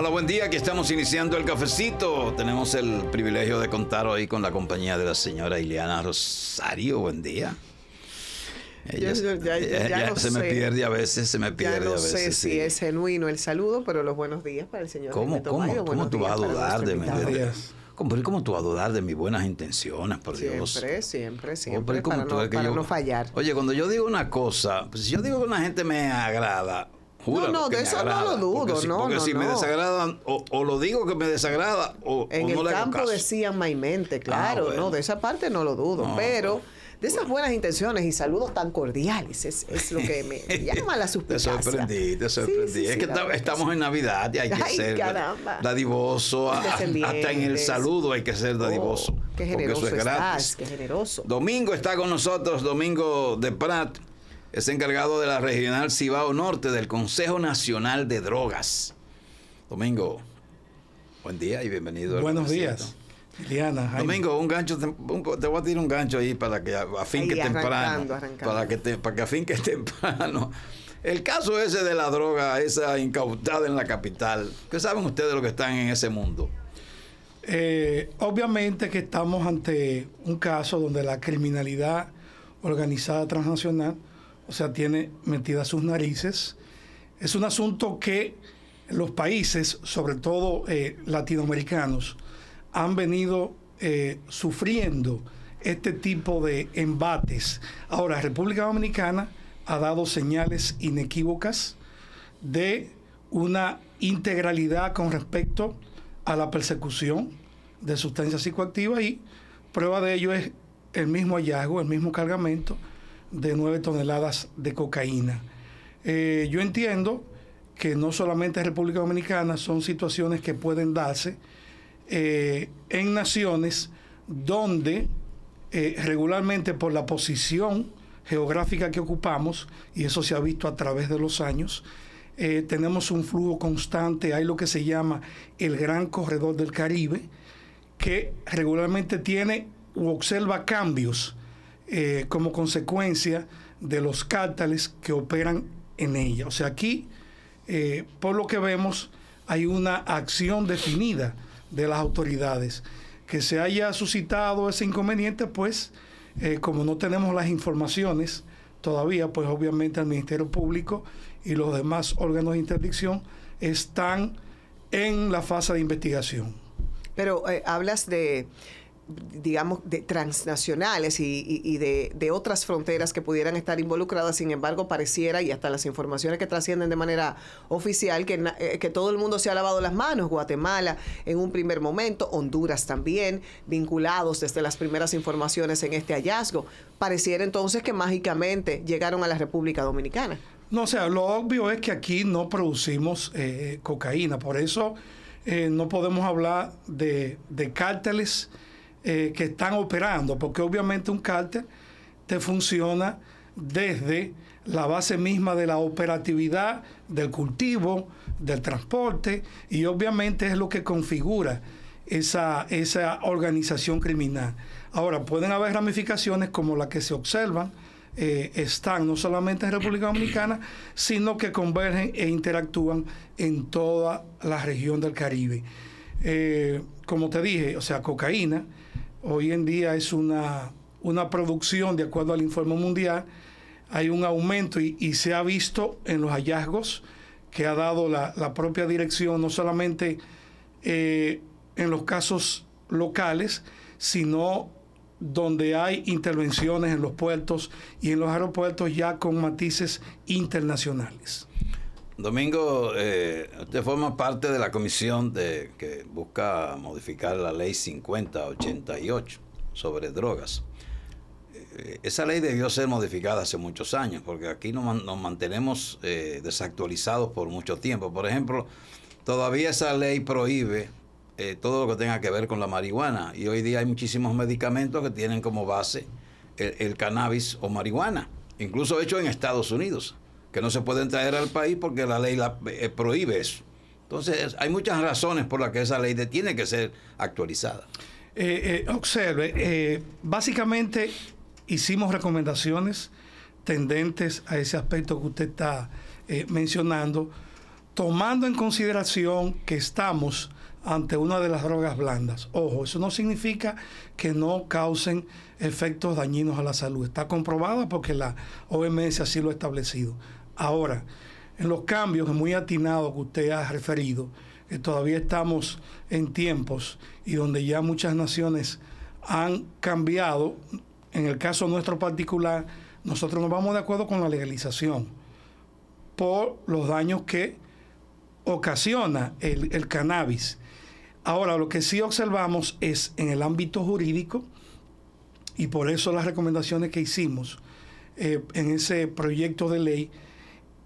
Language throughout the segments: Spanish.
Hola, buen día. Aquí estamos iniciando el cafecito. Tenemos el privilegio de contar hoy con la compañía de la señora Ileana Rosario. Buen día. Ya no se me pierde a veces, Ya no sé si es genuino el saludo, pero los buenos días para el señor. ¿Cómo tú vas a dudar de mí? ¿Cómo tú vas a dudar de mis buenas intenciones, por Dios? Siempre, para no fallar. Oye, cuando yo digo una cosa, pues si yo digo que una gente me agrada, júralo que de eso agrada, no lo dudo, porque si me desagradan, o lo digo que me desagrada, o en no el le hago campo caso. decían maimmente, claro, bueno. De esa parte no lo dudo, pero de esas buenas intenciones y saludos tan cordiales es lo que me llama la suspicacia. Te sorprendí. Sí, es que estamos en Navidad y hay que ser dadivoso, hasta en el saludo hay que ser dadivoso. Qué generoso eso es estás, qué generoso. Domingo está con nosotros, Domingo de Prat, es encargado de la Regional Cibao Norte del Consejo Nacional de Drogas. Domingo, buen día y bienvenido. Buenos días. Liliana, Jaime. Domingo, un gancho, te voy a tirar un gancho ahí para que afinque temprano. Para que afinque temprano. El caso ese de la droga, esa incautada en la capital, ¿qué saben ustedes de lo que están en ese mundo? Obviamente que estamos ante un caso donde la criminalidad organizada transnacional, o sea, tiene metidas sus narices. Es un asunto que los países, sobre todo latinoamericanos, han venido sufriendo este tipo de embates. Ahora, República Dominicana ha dado señales inequívocas de una integralidad con respecto a la persecución de sustancias psicoactivas y prueba de ello es el mismo hallazgo, el mismo cargamento de 9 toneladas de cocaína. Yo entiendo que no solamente en República Dominicana son situaciones que pueden darse en naciones donde regularmente por la posición geográfica que ocupamos, y eso se ha visto a través de los años, tenemos un flujo constante, hay lo que se llama el Gran Corredor del Caribe, que regularmente tiene u observa cambios como consecuencia de los cárteles que operan en ella. O sea, aquí, por lo que vemos, hay una acción definida de las autoridades. Que se haya suscitado ese inconveniente, pues, como no tenemos las informaciones todavía, pues obviamente el Ministerio Público y los demás órganos de interdicción están en la fase de investigación. Pero hablas de, digamos, de transnacionales y de otras fronteras que pudieran estar involucradas. Sin embargo, pareciera, y hasta las informaciones que trascienden de manera oficial, que todo el mundo se ha lavado las manos. Guatemala en un primer momento, Honduras también, vinculados desde las primeras informaciones en este hallazgo. Pareciera entonces que mágicamente llegaron a la República Dominicana. No, o sea, lo obvio es que aquí no producimos cocaína, por eso no podemos hablar de cárteles que están operando, porque obviamente un cártel te funciona desde la base misma de la operatividad, del cultivo, del transporte, y obviamente es lo que configura esa organización criminal. Ahora, pueden haber ramificaciones como las que se observan, están no solamente en República Dominicana, sino que convergen e interactúan en toda la región del Caribe. Como te dije, o sea, cocaína hoy en día es una producción, de acuerdo al Informe Mundial, hay un aumento y se ha visto en los hallazgos que ha dado la propia dirección, no solamente en los casos locales, sino donde hay intervenciones en los puertos y en los aeropuertos ya con matices internacionales. Domingo, usted forma parte de la comisión que busca modificar la ley 5088 sobre drogas. Esa ley debió ser modificada hace muchos años, porque aquí nos mantenemos desactualizados por mucho tiempo. Por ejemplo, todavía esa ley prohíbe todo lo que tenga que ver con la marihuana, y hoy día hay muchísimos medicamentos que tienen como base el cannabis o marihuana, incluso hecho en Estados Unidos, que no se pueden traer al país porque la ley prohíbe eso. Entonces, hay muchas razones por las que esa ley tiene que ser actualizada. Observe, básicamente hicimos recomendaciones tendentes a ese aspecto que usted está mencionando. tomando en consideración que estamos ante una de las drogas blandas. Ojo, eso no significa que no causen efectos dañinos a la salud. Está comprobado porque la OMS así lo ha establecido. Ahora, en los cambios muy atinados que usted ha referido, que todavía estamos en tiempos y donde ya muchas naciones han cambiado, en el caso nuestro particular, nosotros nos vamos de acuerdo con la legalización por los daños que ocasiona el cannabis. Ahora, lo que sí observamos es en el ámbito jurídico, y por eso las recomendaciones que hicimos en ese proyecto de ley,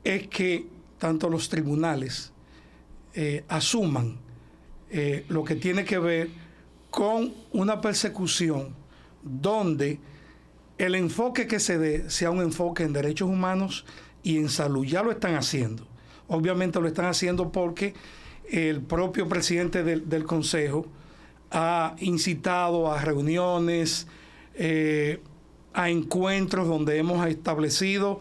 es que tanto los tribunales asuman lo que tiene que ver con una persecución donde el enfoque que se dé sea un enfoque en derechos humanos y en salud. Ya lo están haciendo. Obviamente lo están haciendo porque el propio presidente del Consejo ha incitado a reuniones, a encuentros donde hemos establecido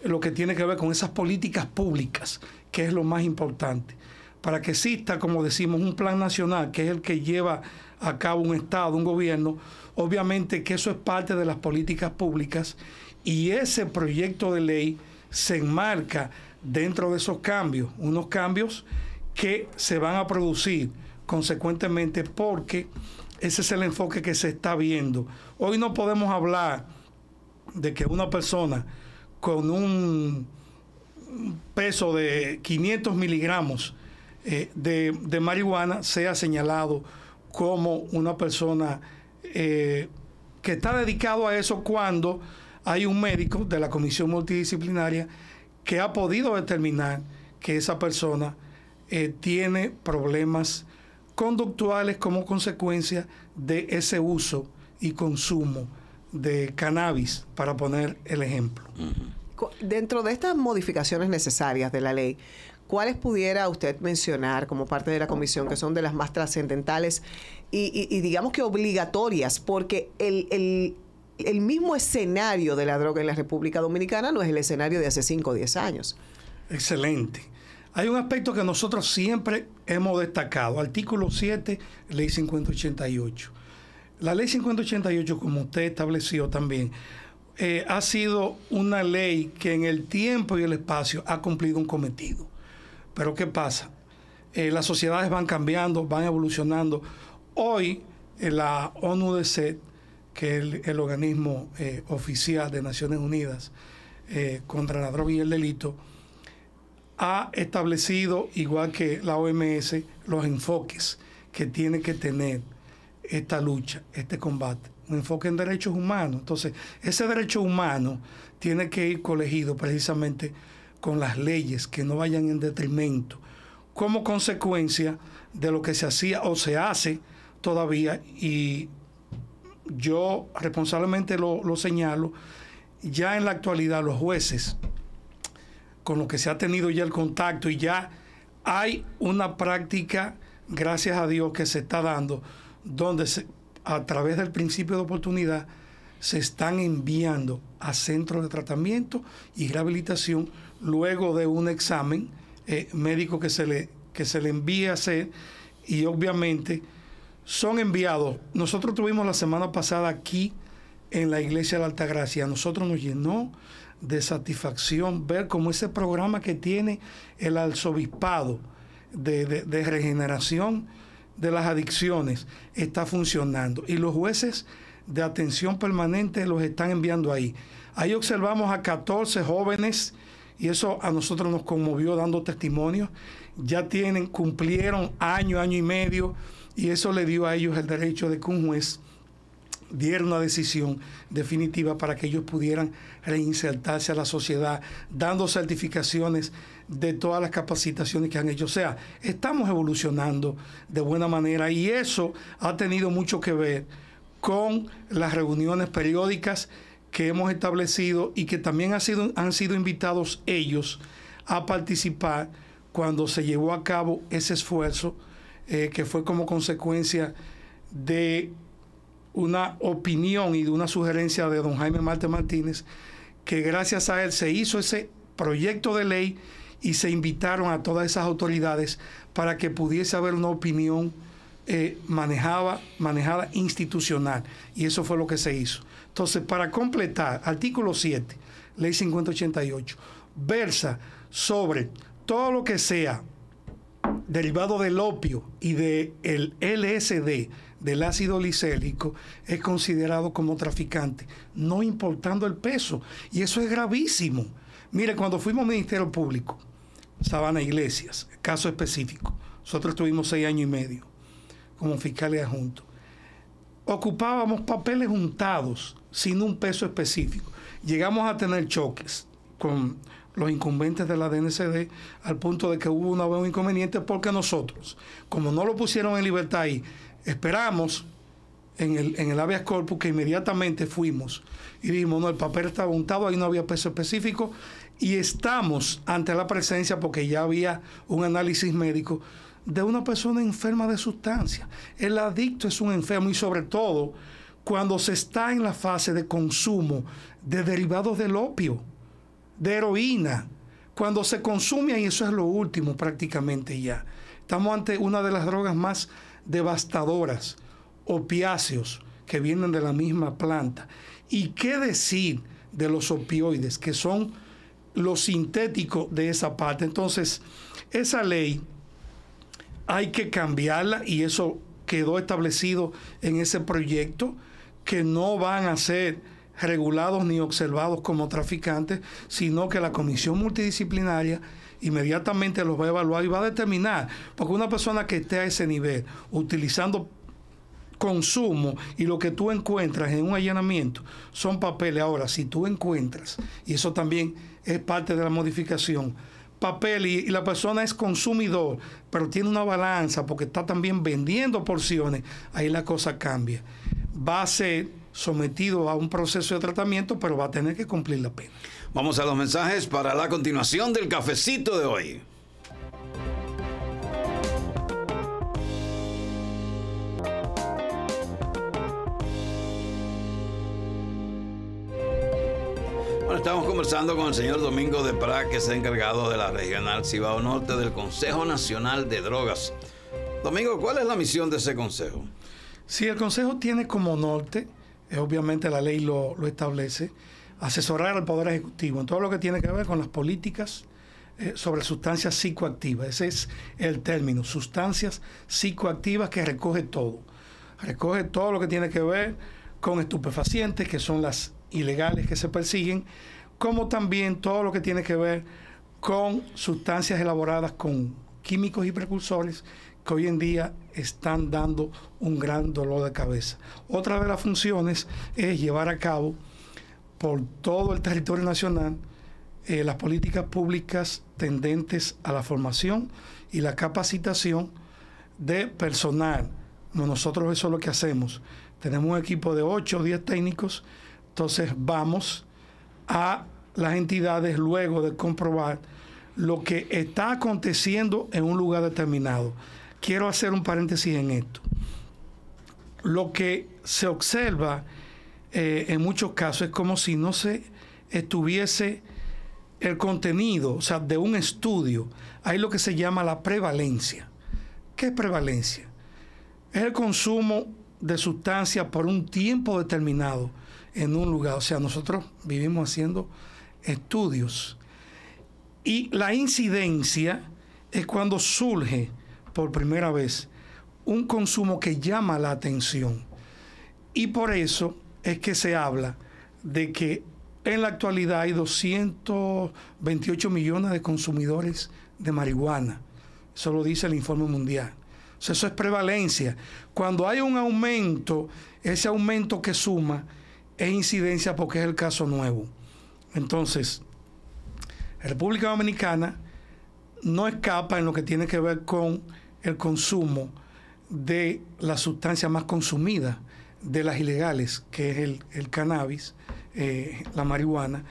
lo que tiene que ver con esas políticas públicas, que es lo más importante, para que exista, como decimos, un plan nacional, que es el que lleva a cabo un Estado, un gobierno. Obviamente que eso es parte de las políticas públicas y ese proyecto de ley se enmarca dentro de esos cambios, unos cambios que se van a producir consecuentemente porque ese es el enfoque que se está viendo. Hoy no podemos hablar de que una persona con un peso de 500 miligramos de marihuana sea señalado como una persona que está dedicado a eso, cuando hay un médico de la comisión multidisciplinaria que ha podido determinar que esa persona tiene problemas conductuales como consecuencia de ese uso y consumo de cannabis, para poner el ejemplo. Dentro de estas modificaciones necesarias de la ley, ¿cuáles pudiera usted mencionar como parte de la comisión que son de las más trascendentales y digamos que obligatorias? Porque el mismo escenario de la droga en la República Dominicana no es el escenario de hace 5 o 10 años. Excelente. Hay un aspecto que nosotros siempre hemos destacado. Artículo 7, Ley 5088. La Ley 5088, como usted estableció también, ha sido una ley que en el tiempo y el espacio ha cumplido un cometido. Pero ¿qué pasa? Las sociedades van cambiando, van evolucionando. Hoy, la ONUDC, que es el organismo oficial de Naciones Unidas contra la droga y el delito, ha establecido, igual que la OMS, los enfoques que tiene que tener esta lucha, este combate. Un enfoque en derechos humanos. Entonces, ese derecho humano tiene que ir colegido precisamente con las leyes que no vayan en detrimento, como consecuencia de lo que se hacía o se hace todavía, y yo responsablemente lo señalo, ya en la actualidad los jueces, con lo que se ha tenido ya el contacto, y ya hay una práctica, gracias a Dios, que se está dando, donde a través del principio de oportunidad se están enviando a centros de tratamiento y rehabilitación luego de un examen médico que se le envíe a hacer, y obviamente son enviados. Nosotros tuvimos la semana pasada aquí en la Iglesia de la Altagracia, a nosotros nos llenó de satisfacción ver cómo ese programa que tiene el arzobispado de regeneración de las adicciones está funcionando, y los jueces de atención permanente los están enviando ahí. Ahí observamos a 14 jóvenes, y eso a nosotros nos conmovió dando testimonio. Ya cumplieron año y medio, y eso le dio a ellos el derecho de que un juez diera una decisión definitiva para que ellos pudieran reinsertarse a la sociedad, dando certificaciones de todas las capacitaciones que han hecho. O sea, estamos evolucionando de buena manera, y eso ha tenido mucho que ver con las reuniones periódicas que hemos establecido, y que también han sido invitados ellos a participar cuando se llevó a cabo ese esfuerzo que fue como consecuencia de una opinión y de una sugerencia de don Jaime Marte Martínez, que gracias a él se hizo ese proyecto de ley, y se invitaron a todas esas autoridades para que pudiese haber una opinión manejada institucional, y eso fue lo que se hizo. Entonces, para completar, artículo 7, ley 5088, versa sobre todo lo que sea derivado del opio y del LSD, del ácido lisérgico, es considerado como traficante, no importando el peso, y eso es gravísimo. Mire, cuando fuimos Ministerio Público, Sabana Iglesias, caso específico, nosotros tuvimos 6 años y medio como fiscales adjuntos. Ocupábamos papeles juntados sin un peso específico. Llegamos a tener choques con los incumbentes de la DNCD al punto de que hubo una vez un inconveniente porque nosotros, como no lo pusieron en libertad ahí, esperamos en el habeas corpus, que inmediatamente fuimos y dijimos, no, el papel estaba untado, ahí no había peso específico, y estamos ante la presencia, porque ya había un análisis médico, de una persona enferma de sustancia. El adicto es un enfermo, y sobre todo cuando se está en la fase de consumo de derivados del opio, de heroína, cuando se consume, y eso es lo último prácticamente ya. Estamos ante una de las drogas más devastadoras, opiáceos, que vienen de la misma planta. ¿Y qué decir de los opioides, que son los sintéticos de esa parte? Entonces, esa ley hay que cambiarla, y eso quedó establecido en ese proyecto, que no van a ser regulados ni observados como traficantes, sino que la comisión multidisciplinaria inmediatamente los va a evaluar y va a determinar, porque una persona que esté a ese nivel utilizando consumo, y lo que tú encuentras en un allanamiento son papeles. Ahora, si tú encuentras, y eso también es parte de la modificación, papel y la persona es consumidor, pero tiene una balanza porque está también vendiendo porciones, ahí la cosa cambia. Va a ser sometido a un proceso de tratamiento, pero va a tener que cumplir la pena. Vamos a los mensajes para la continuación del cafecito de hoy. Bueno, estamos conversando con el señor Domingo de Prat, que es encargado de la Regional Cibao Norte del Consejo Nacional de Drogas. Domingo, ¿cuál es la misión de ese consejo? Sí, el consejo tiene como norte, obviamente la ley lo establece, asesorar al Poder Ejecutivo en todo lo que tiene que ver con las políticas sobre sustancias psicoactivas. Ese es el término, sustancias psicoactivas, que recoge todo. Recoge todo lo que tiene que ver con estupefacientes, que son las ilegales que se persiguen, como también todo lo que tiene que ver con sustancias elaboradas con químicos y precursores, que hoy en día están dando un gran dolor de cabeza. Otra de las funciones es llevar a cabo por todo el territorio nacional las políticas públicas tendentes a la formación y la capacitación de personal. Nosotros eso es lo que hacemos. Tenemos un equipo de 8 o 10 técnicos, entonces vamos a las entidades luego de comprobar lo que está aconteciendo en un lugar determinado. Quiero hacer un paréntesis en esto. Lo que se observa en muchos casos es como si no se estuviese el contenido, o sea, de un estudio. Hay lo que se llama la prevalencia. ¿Qué es prevalencia? Es el consumo de sustancias por un tiempo determinado en un lugar. O sea, nosotros vivimos haciendo estudios. Y la incidencia es cuando surge por primera vez un consumo que llama la atención. Y por eso es que se habla de que en la actualidad hay 228 millones de consumidores de marihuana. Eso lo dice el Informe Mundial. O sea, eso es prevalencia. Cuando hay un aumento, ese aumento que suma es incidencia, porque es el caso nuevo. Entonces, República Dominicana no escapa en lo que tiene que ver con el consumo de la sustancia más consumida de las ilegales, que es el cannabis, la marihuana,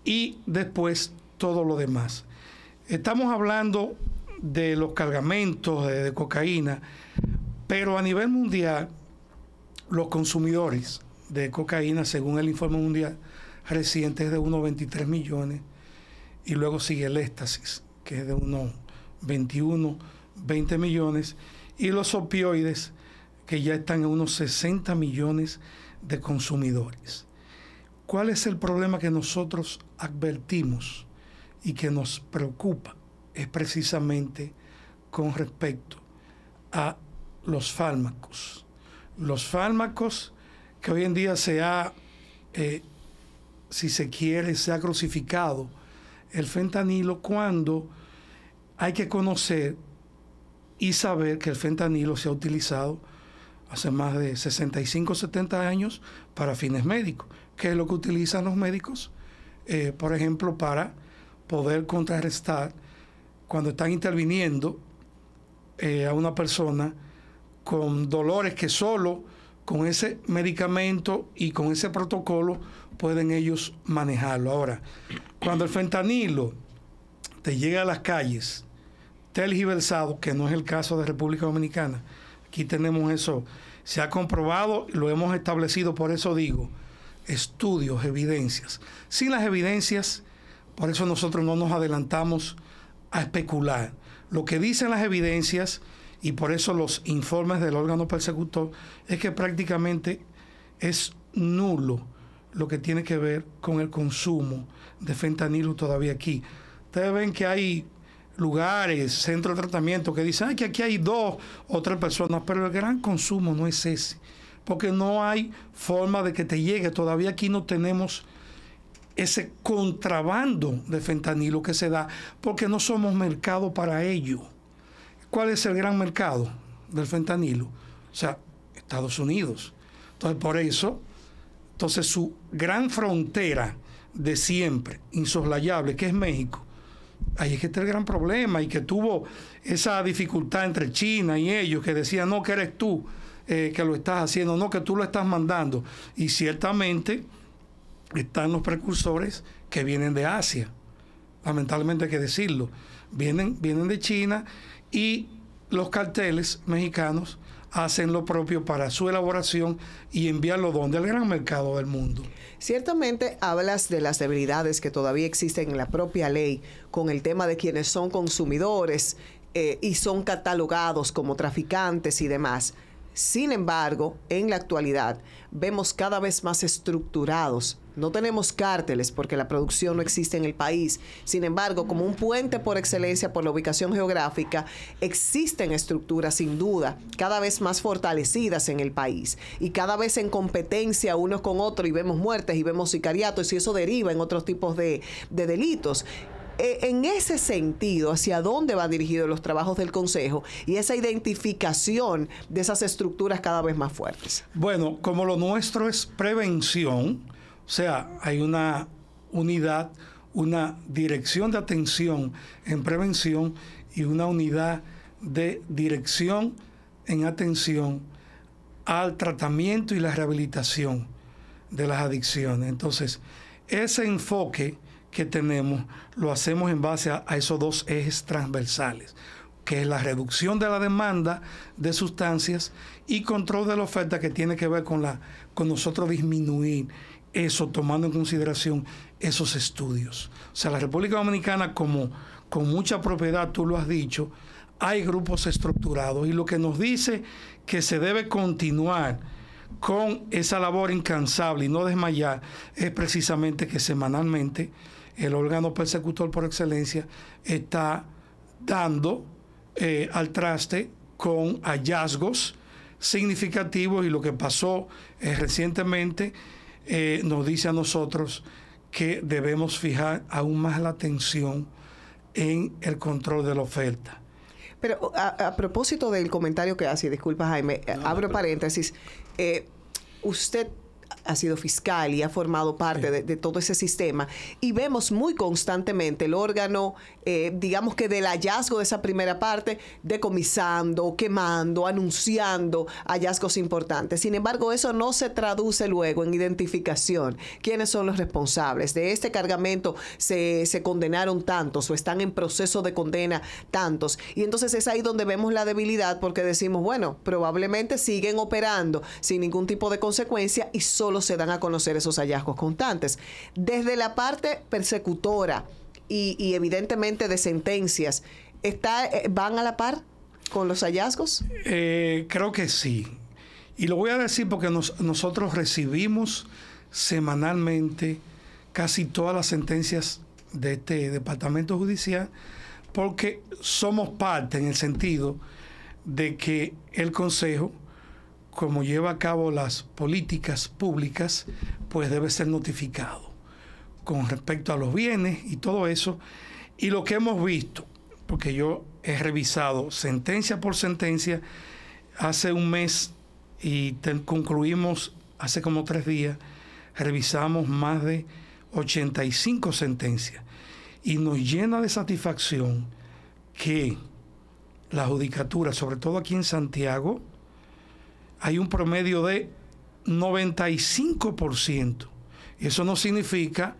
y después todo lo demás. Estamos hablando de los cargamentos de cocaína, pero a nivel mundial los consumidores de cocaína, según el Informe Mundial reciente, es de unos 23 millones, y luego sigue el éxtasis, que es de unos 21, 20 millones, y los opioides, que ya están en unos 60 millones de consumidores. ¿Cuál es el problema que nosotros advertimos y que nos preocupa? Es precisamente con respecto a los fármacos. Los fármacos que hoy en día se ha, si se quiere, se ha crucificado el fentanilo, cuando hay que conocer y saber que el fentanilo se ha utilizado hace más de 65, 70 años para fines médicos. ¿Qué es lo que utilizan los médicos? Por ejemplo, para poder contrarrestar cuando están interviniendo a una persona con dolores que solo con ese medicamento y con ese protocolo pueden ellos manejarlo. Ahora, cuando el fentanilo te llega a las calles tergiversado, que no es el caso de República Dominicana, aquí tenemos eso, se ha comprobado, lo hemos establecido, por eso digo, estudios, evidencias. Sin las evidencias, por eso nosotros no nos adelantamos a especular. Lo que dicen las evidencias, y por eso los informes del órgano persecutor, es que prácticamente es nulo lo que tiene que ver con el consumo de fentanilo todavía aquí. Ustedes ven que hay lugares, centros de tratamiento, que dicen que aquí hay 2 o 3 personas, pero el gran consumo no es ese, porque no hay forma de que te llegue. Todavía aquí no tenemos ese contrabando de fentanilo que se da, porque no somos mercado para ello. ¿Cuál es el gran mercado del fentanilo? O sea, Estados Unidos. Entonces, por eso, su gran frontera de siempre, insoslayable, que es México, ahí es que está el gran problema, y que tuvo esa dificultad entre China y ellos, que decían, no, que eres tú que lo estás haciendo, no, que tú lo estás mandando. Y ciertamente están los precursores que vienen de Asia, lamentablemente hay que decirlo, vienen de China, y los carteles mexicanos hacen lo propio para su elaboración y enviarlo donde el gran mercado del mundo. Ciertamente hablas de las debilidades que todavía existen en la propia ley con el tema de quienes son consumidores y son catalogados como traficantes y demás. Sin embargo, en la actualidad vemos cada vez más estructurados. No tenemos cárteles porque la producción no existe en el país. Sin embargo, como un puente por excelencia por la ubicación geográfica, existen estructuras sin duda cada vez más fortalecidas en el país y cada vez en competencia unos con otros, y vemos muertes y vemos sicariatos, y eso deriva en otros tipos de delitos. En ese sentido, ¿hacia dónde van dirigidos los trabajos del Consejo y esa identificación de esas estructuras cada vez más fuertes? Bueno, como lo nuestro es prevención, o sea, hay una unidad, una dirección de atención en prevención y una unidad de dirección en atención al tratamiento y la rehabilitación de las adicciones. Entonces, ese enfoque que tenemos lo hacemos en base a esos 2 ejes transversales, que es la reducción de la demanda de sustancias y control de la oferta, que tiene que ver con nosotros disminuir eso, tomando en consideración esos estudios. O sea, la República Dominicana, como con mucha propiedad, tú lo has dicho, hay grupos estructurados, y lo que nos dice que se debe continuar con esa labor incansable y no desmayar es precisamente que semanalmente el órgano persecutor por excelencia está dando al traste con hallazgos significativos, y lo que pasó recientemente nos dice a nosotros que debemos fijar aún más la atención en el control de la oferta. Pero a propósito del comentario que hace, disculpa Jaime, abro paréntesis, usted ha sido fiscal y ha formado parte de todo ese sistema, y vemos muy constantemente el órgano, digamos que del hallazgo de esa primera parte, decomisando, quemando, anunciando hallazgos importantes. Sin embargo, eso no se traduce luego en identificación. ¿Quiénes son los responsables? De este cargamento se condenaron tantos, o están en proceso de condena tantos. Y entonces es ahí donde vemos la debilidad, porque decimos, bueno, probablemente siguen operando sin ningún tipo de consecuencia y solo se dan a conocer esos hallazgos constantes. Desde la parte persecutora, y evidentemente de sentencias, ¿van a la par con los hallazgos? Creo que sí. Y lo voy a decir porque nosotros recibimos semanalmente casi todas las sentencias de este departamento judicial, porque somos parte en el sentido de que el Consejo, como lleva a cabo las políticas públicas, pues debe ser notificado con respecto a los bienes y todo eso. Y lo que hemos visto, porque yo he revisado sentencia por sentencia, hace un mes y concluimos hace como 3 días, revisamos más de 85 sentencias y nos llena de satisfacción que la judicatura, sobre todo aquí en Santiago, hay un promedio de 95%. Y eso no significa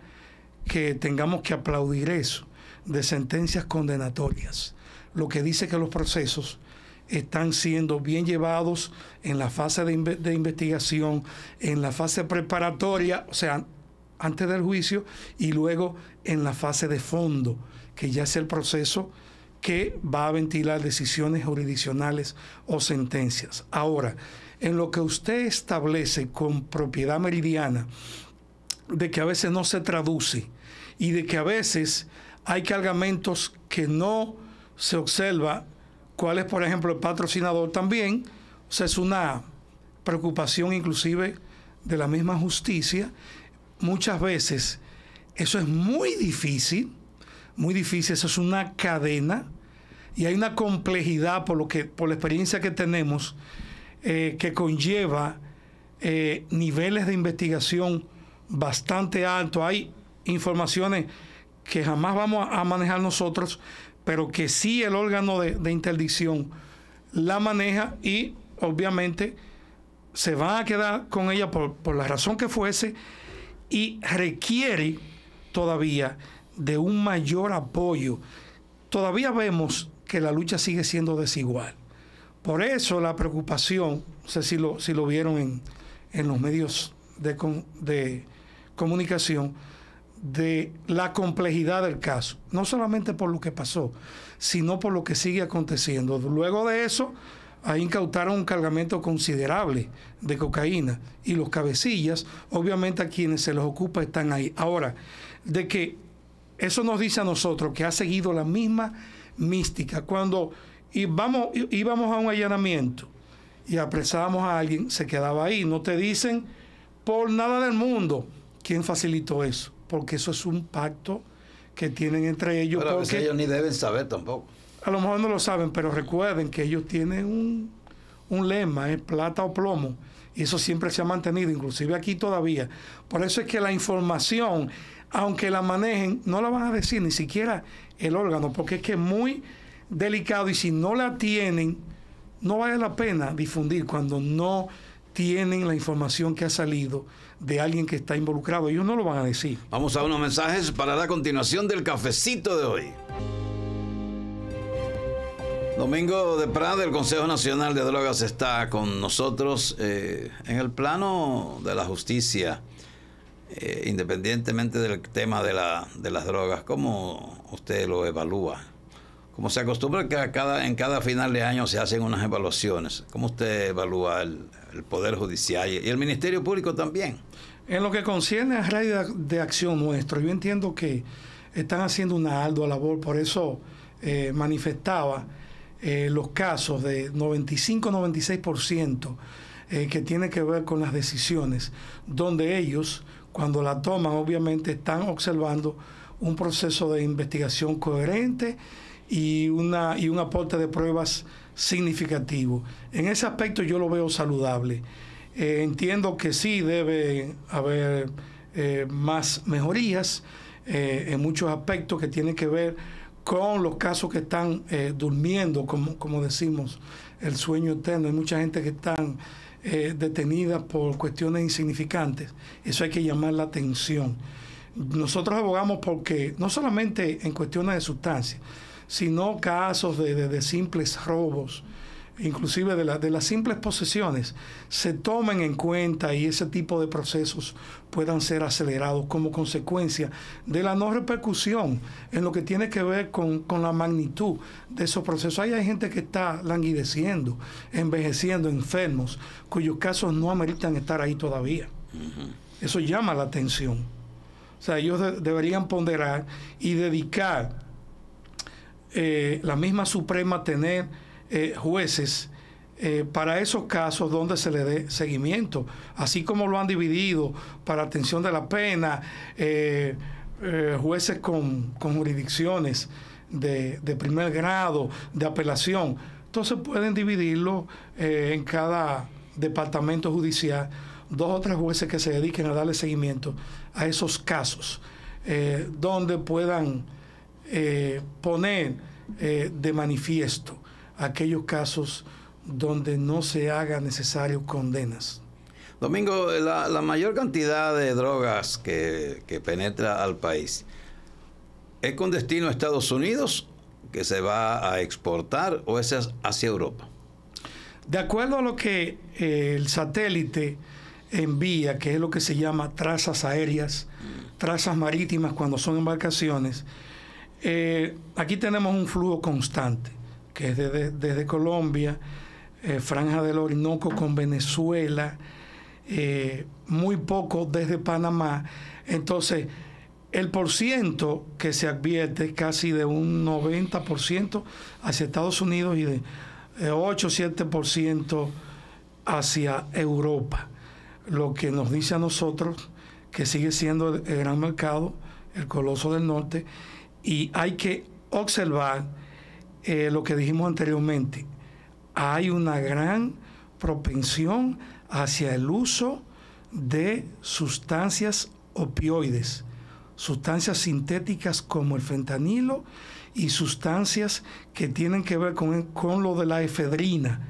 que tengamos que aplaudir eso, de sentencias condenatorias. Lo que dice que los procesos están siendo bien llevados en la fase de investigación, en la fase preparatoria, o sea, antes del juicio, y luego en la fase de fondo, que ya es el proceso que va a ventilar decisiones jurisdiccionales o sentencias. Ahora, en lo que usted establece con propiedad meridiana, de que a veces no se traduce y de que a veces hay cargamentos que no se observa cuál es, por ejemplo, el patrocinador también, o sea, es una preocupación inclusive de la misma justicia. Muchas veces eso es muy difícil, eso es una cadena y hay una complejidad por la experiencia que tenemos que conlleva niveles de investigación bastante altos. Hay informaciones que jamás vamos a manejar nosotros, pero que sí el órgano de interdicción la maneja y obviamente se van a quedar con ella por la razón que fuese, y requiere todavía de un mayor apoyo. Todavía vemos que la lucha sigue siendo desigual. Por eso la preocupación, no sé si lo vieron en los medios de comunicación, de la complejidad del caso, no solamente por lo que pasó, sino por lo que sigue aconteciendo. Luego de eso, ahí incautaron un cargamento considerable de cocaína y los cabecillas, obviamente a quienes se les ocupa están ahí. Ahora, de que eso nos dice a nosotros que ha seguido la misma mística. Cuando íbamos a un allanamiento y apresábamos a alguien, se quedaba ahí. No te dicen por nada del mundo quién facilitó eso, porque eso es un pacto que tienen entre ellos. Pero a veces ellos ni deben saber tampoco. A lo mejor no lo saben, pero recuerden que ellos tienen un lema, es plata o plomo, y eso siempre se ha mantenido, inclusive aquí todavía. Por eso es que la información, aunque la manejen, no la van a decir ni siquiera el órgano, porque es que es muy delicado, y si no la tienen, no vale la pena difundir cuando no tienen la información que ha salido de alguien que está involucrado. Ellos no lo van a decir. Vamos a unos mensajes para la continuación del cafecito de hoy. Domingo de Prada, del Consejo Nacional de Drogas, está con nosotros. En el plano de la justicia, independientemente del tema de las drogas, ¿cómo usted lo evalúa? Como se acostumbra que en cada final de año se hacen unas evaluaciones, ¿cómo usted evalúa el Poder Judicial y el Ministerio Público también? En lo que concierne a radio de acción nuestro, yo entiendo que están haciendo una ardua labor, por eso manifestaba los casos de 95-96% que tiene que ver con las decisiones, donde ellos, cuando la toman, obviamente están observando un proceso de investigación coherente y un aporte de pruebas significativo. En ese aspecto yo lo veo saludable. Entiendo que sí debe haber más mejorías en muchos aspectos que tienen que ver con los casos que están durmiendo, como decimos, el sueño eterno. Hay mucha gente que están detenidas por cuestiones insignificantes. Eso hay que llamar la atención. Nosotros abogamos porque, no solamente en cuestiones de sustancia, sino casos de simples robos, inclusive de las simples posesiones, se tomen en cuenta y ese tipo de procesos puedan ser acelerados como consecuencia de la no repercusión en lo que tiene que ver con la magnitud de esos procesos. Ahí hay gente que está languideciendo, envejeciendo, enfermos, cuyos casos no ameritan estar ahí todavía. Eso llama la atención. O sea, ellos deberían ponderar y dedicar la misma Suprema a tener jueces para esos casos donde se le dé seguimiento, así como lo han dividido para atención de la pena, jueces con jurisdicciones de primer grado, de apelación. Entonces pueden dividirlo en cada departamento judicial, 2 o 3 jueces que se dediquen a darle seguimiento a esos casos, donde puedan poner de manifiesto aquellos casos donde no se haga necesario condenas. Domingo, la mayor cantidad de drogas que penetra al país, ¿es con destino a Estados Unidos que se va a exportar o es hacia Europa? De acuerdo a lo que el satélite envía, que es lo que se llama trazas aéreas, trazas marítimas cuando son embarcaciones, aquí tenemos un flujo constante, que es desde Colombia, Franja del Orinoco con Venezuela, muy poco desde Panamá. Entonces, el porciento que se advierte es casi de un 90% hacia Estados Unidos y de 8 o 7% hacia Europa, lo que nos dice a nosotros que sigue siendo el gran mercado, el coloso del norte, y hay que observar lo que dijimos anteriormente. Hay una gran propensión hacia el uso de sustancias opioides, sustancias sintéticas como el fentanilo y sustancias que tienen que ver con lo de la efedrina,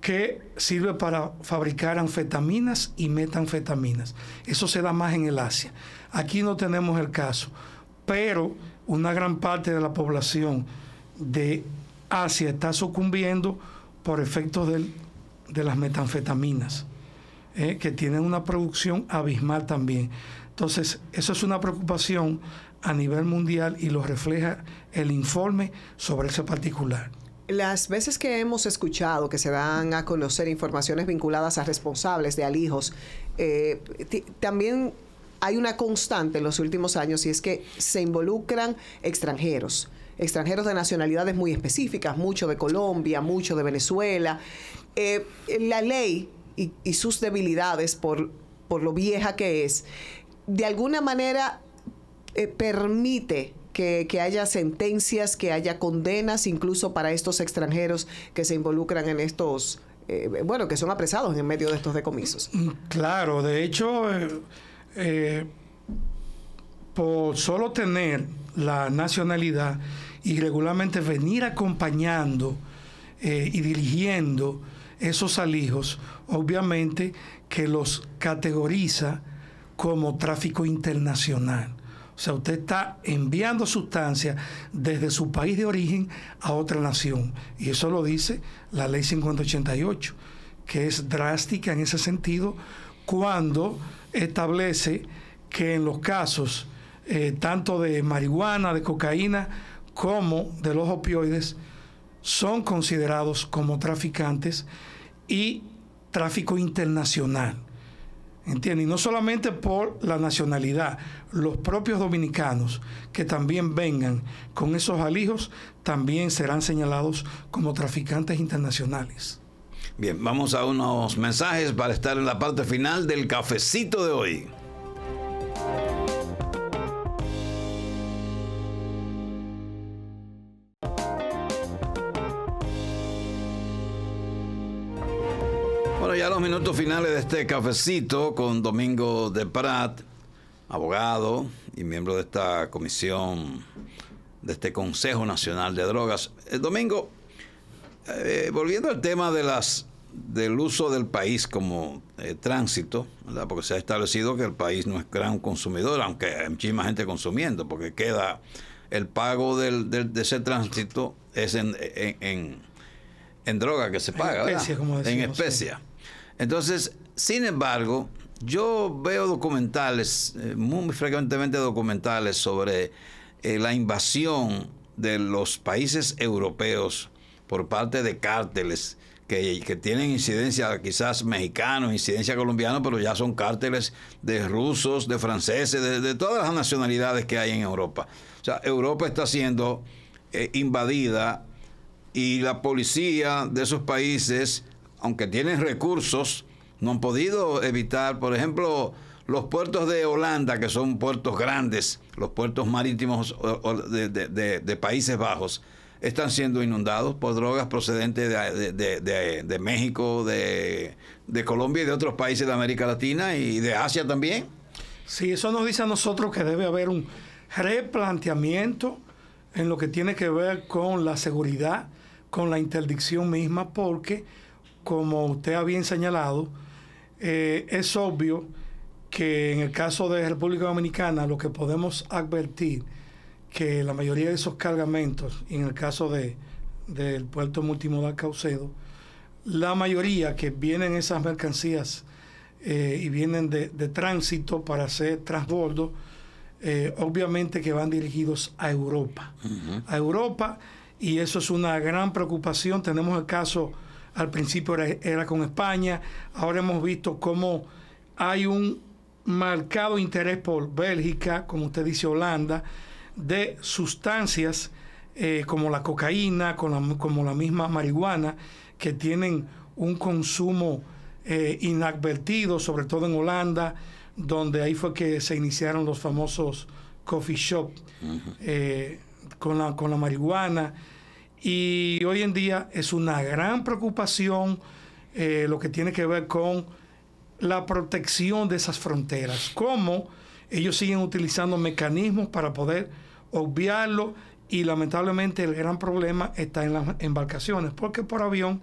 que sirve para fabricar anfetaminas y metanfetaminas. Eso se da más en el Asia. Aquí no tenemos el caso, pero una gran parte de la población de Asia está sucumbiendo por efectos de las metanfetaminas, que tienen una producción abismal también. Entonces, eso es una preocupación a nivel mundial y lo refleja el informe sobre ese particular. Las veces que hemos escuchado que se dan a conocer informaciones vinculadas a responsables de alijos, también hay una constante en los últimos años, y es que se involucran extranjeros de nacionalidades muy específicas, mucho de Colombia, mucho de Venezuela. La ley y sus debilidades por lo vieja que es, de alguna manera permite que haya sentencias, que haya condenas incluso para estos extranjeros que se involucran en estos, que son apresados en medio de estos decomisos. Claro, de hecho, por solo tener la nacionalidad y regularmente venir acompañando y dirigiendo esos alijos, obviamente que los categoriza como tráfico internacional. O sea, usted está enviando sustancias desde su país de origen a otra nación. Y eso lo dice la Ley 5088, que es drástica en ese sentido cuando establece que en los casos tanto de marihuana, de cocaína, como de los opioides, son considerados como traficantes y tráfico internacional. ¿Entiendes? Y no solamente por la nacionalidad, los propios dominicanos que también vengan con esos alijos también serán señalados como traficantes internacionales. Bien, vamos a unos mensajes para estar en la parte final del cafecito de hoy. Bueno, ya los minutos finales de este cafecito con Domingo de Prat, abogado y miembro de esta comisión, de este Consejo Nacional de Drogas. Domingo, volviendo al tema del uso del país como tránsito, ¿verdad? Porque se ha establecido que el país no es gran consumidor, aunque hay muchísima gente consumiendo, porque queda el pago de ese tránsito es en en droga que se paga, en especie, como decimos, en especia. Entonces, sin embargo, yo veo documentales, muy frecuentemente documentales sobre la invasión de los países europeos por parte de cárteles que tienen incidencia quizás mexicanos, incidencia colombiana, pero ya son cárteles de rusos, de franceses, de todas las nacionalidades que hay en Europa. O sea, Europa está siendo invadida y la policía de esos países, aunque tienen recursos, no han podido evitar, por ejemplo, los puertos de Holanda, que son puertos grandes, los puertos marítimos de Países Bajos, están siendo inundados por drogas procedentes de México, de Colombia y de otros países de América Latina y de Asia también. Sí, eso nos dice a nosotros que debe haber un replanteamiento en lo que tiene que ver con la seguridad, con la interdicción misma, porque, como usted ha bien señalado, es obvio que en el caso de República Dominicana lo que podemos advertir que la mayoría de esos cargamentos, y en el caso del puerto multimodal Caucedo, la mayoría que vienen esas mercancías y vienen de tránsito para hacer transbordo, obviamente que van dirigidos a Europa. A Europa, y eso es una gran preocupación. Tenemos el caso, al principio era con España, ahora hemos visto cómo hay un marcado interés por Bélgica, como usted dice, Holanda, de sustancias como la cocaína, como la misma marihuana, que tienen un consumo inadvertido, sobre todo en Holanda, donde ahí fue que se iniciaron los famosos coffee shop con la marihuana. Y hoy en día es una gran preocupación lo que tiene que ver con la protección de esas fronteras, cómo ellos siguen utilizando mecanismos para poder obviarlo, y lamentablemente el gran problema está en las embarcaciones, porque por avión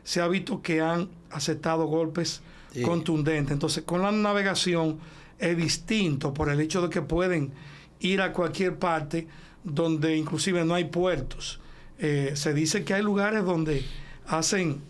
se ha visto que han aceptado golpes contundentes. Entonces, con la navegación es distinto por el hecho de que pueden ir a cualquier parte donde inclusive no hay puertos. Se dice que hay lugares donde hacen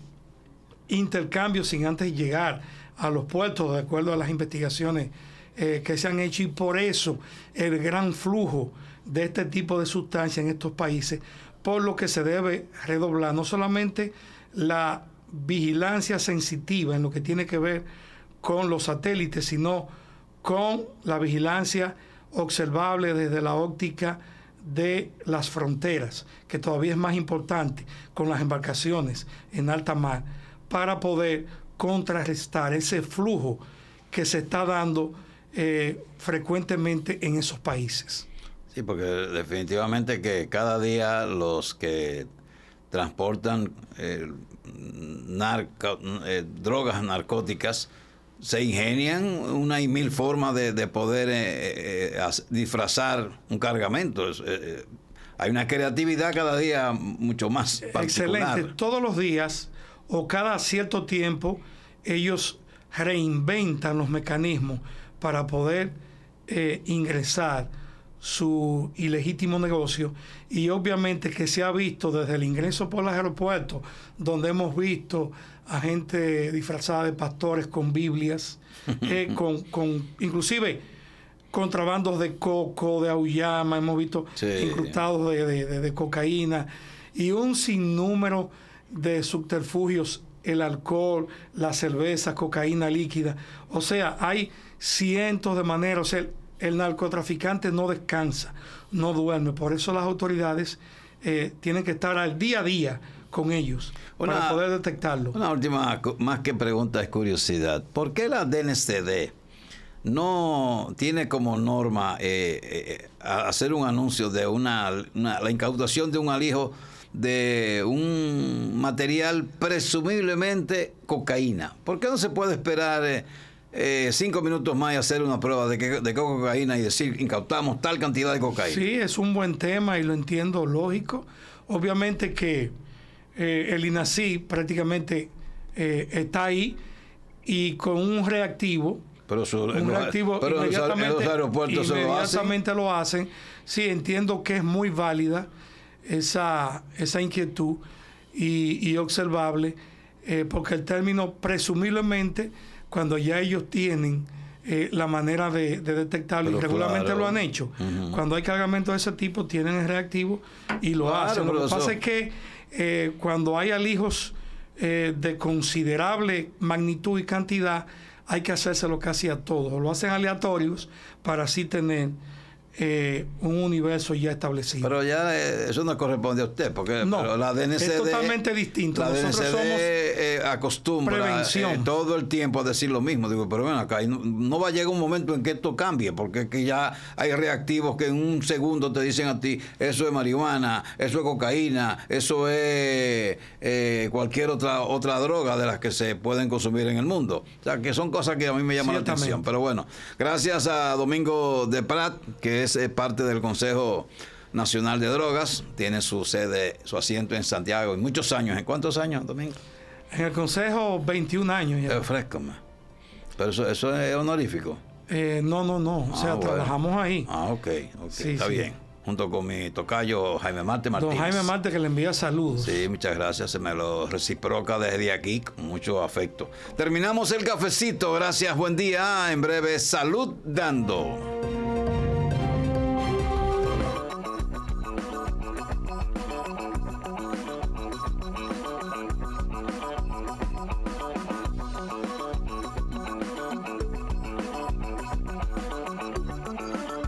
intercambios sin antes llegar a los puertos, de acuerdo a las investigaciones que se han hecho, y por eso el gran flujo de este tipo de sustancias en estos países, por lo que se debe redoblar no solamente la vigilancia sensitiva en lo que tiene que ver con los satélites, sino con la vigilancia observable desde la óptica de las fronteras, que todavía es más importante, con las embarcaciones en alta mar, para poder contrarrestar ese flujo que se está dando frecuentemente en esos países. Sí, porque definitivamente que cada día los que transportan drogas narcóticas se ingenian una y mil formas de poder disfrazar un cargamento. Hay una creatividad cada día mucho más particular. Excelente. Todos los días o cada cierto tiempo ellos reinventan los mecanismos para poder ingresar su ilegítimo negocio, y obviamente que se ha visto desde el ingreso por los aeropuertos, donde hemos visto a gente disfrazada de pastores con Biblias, con inclusive contrabandos de coco, de auyama, hemos visto incrustados de cocaína, y un sinnúmero de subterfugios, el alcohol, la cerveza, cocaína líquida. O sea, hay cientos de maneras. O sea, el narcotraficante no descansa, no duerme. Por eso las autoridades tienen que estar al día a día con ellos para poder detectarlo. Una última, más que pregunta, es curiosidad. ¿Por qué la DNCD no tiene como norma hacer un anuncio de la incautación de un alijo de un material presumiblemente cocaína? ¿Por qué no se puede esperar 5 minutos más y hacer una prueba de cocaína y decir incautamos tal cantidad de cocaína? Sí, es un buen tema y lo entiendo lógico. Obviamente que el INACI prácticamente está ahí y con un reactivo. Pero inmediatamente, en los aeropuertos inmediatamente lo hacen. Sí, entiendo que es muy válida esa inquietud, y observable, porque el término presumiblemente, cuando ya ellos tienen la manera de detectarlo, y regularmente lo han hecho, cuando hay cargamentos de ese tipo, tienen el reactivo y lo hacen. Lo que pasa es que cuando hay alijos de considerable magnitud y cantidad, hay que hacérselo casi a todos. Lo hacen aleatorios para así tener un universo ya establecido. Pero ya eso no corresponde a usted, porque no, la DNCD es totalmente distinto. La Nosotros DNCD acostumbra todo el tiempo a decir lo mismo. Digo, pero bueno, acá no va a llegar un momento en que esto cambie, porque es que ya hay reactivos que en un segundo te dicen a ti, eso es marihuana, eso es cocaína, eso es cualquier otra droga de las que se pueden consumir en el mundo. O sea, que son cosas que a mí me llaman la atención. Pero bueno, gracias a Domingo de Prat, que es parte del Consejo Nacional de Drogas, tiene su sede, su asiento en Santiago, en muchos años. ¿En cuántos años, Domingo? En el Consejo, 21 años ya. Fresco, pero eso es honorífico. No. O sea, bueno, trabajamos ahí. Ok. Sí, está bien. Junto con mi tocayo Jaime Marte Martínez. Don Jaime Marte, que le envía saludos. Sí, muchas gracias. Se me lo reciproca desde aquí con mucho afecto. Terminamos el cafecito. Gracias, buen día. En breve, Salud Dando.